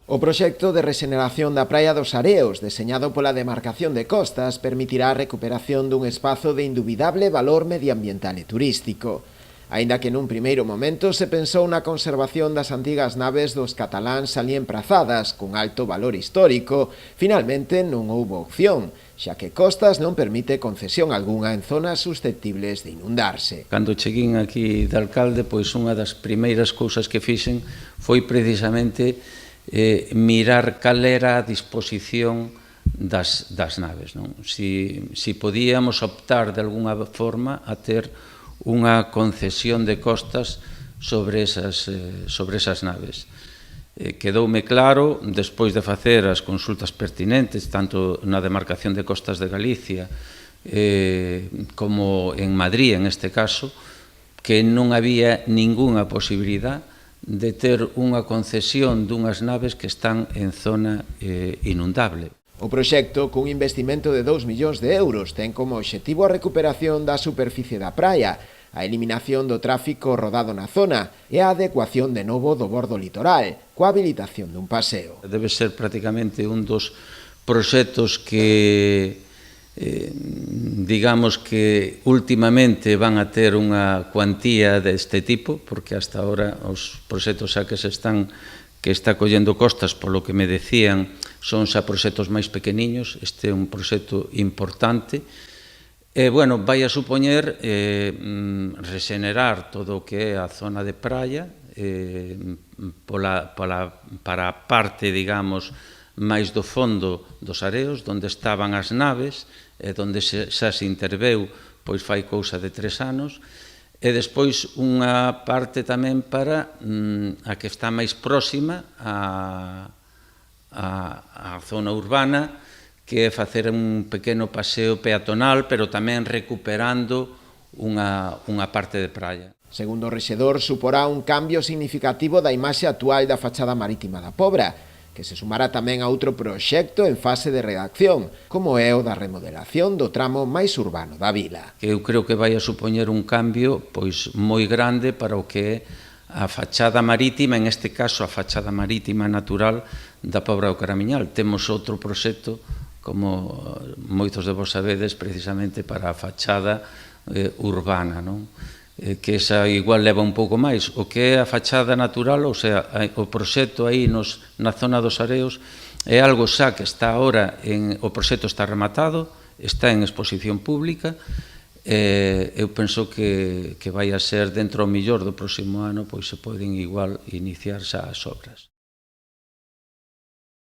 O proxecto de rexeneración da Praia dos Areos, deseñado pola Demarcación de Costas, permitirá a recuperación dun espazo de indubidable valor medioambiental e turístico. Aínda que nun primeiro momento se pensou na conservación das antigas naves dos cataláns alí emprazadas, cun alto valor histórico, finalmente non houbo opción, xa que Costas non permite concesión algunha en zonas susceptibles de inundarse. Cando cheguín aquí de alcalde, pois unha das primeiras cousas que fixen foi precisamente mirar cal era a disposición das naves. Si podíamos optar de alguna forma a ter unha concesión de costas sobre esas naves. Quedoume claro, despois de facer as consultas pertinentes, tanto na Demarcación de Costas de Galicia como en Madrid, en este caso, que non había ningunha posibilidad de ter unha concesión dunhas naves que están en zona inundable. O proxecto, cun investimento de 2 millóns de euros, ten como obxectivo a recuperación da superficie da praia, a eliminación do tráfico rodado na zona e a adecuación de novo do bordo litoral, coa habilitación dun paseo. Debe ser prácticamente un dos proxectos que digamos que últimamente van a ter unha cuantía deste tipo, porque hasta ahora os proxectos a que está collendo Costas, polo que me decían, son xa proxectos máis pequeniños. Este é un proxecto importante. Bueno, vai a supoñer rexenerar todo o que é a zona de praia para a parte, digamos, máis do fondo dos areos, onde estaban as naves, onde xa se interveu, pois fai cousa de 3 anos, e despois unha parte tamén para a que está máis próxima á zona urbana, que é facer un pequeno paseo peatonal, pero tamén recuperando unha parte de praia. Segundo o rexedor, suporá un cambio significativo da imaxe actual da fachada marítima da Pobra, que se sumará tamén a outro proxecto en fase de redacción, como é o da remodelación do tramo máis urbano da vila. Eu creo que vai a supoñer un cambio pois moi grande para o que é a fachada marítima, en este caso a fachada marítima natural da Pobra do Caramiñal. Temos outro proxecto, como moitos de vos sabedes, precisamente para a fachada urbana, non? Que esa igual leva un pouco máis. O que é a fachada natural, ou sea, o proxecto aí na zona dos areos, é algo xa que está ahora, o proxecto está rematado, está en exposición pública. Eu penso que vai a ser, dentro ao millor do próximo ano, pois se poden igual iniciar xa as obras.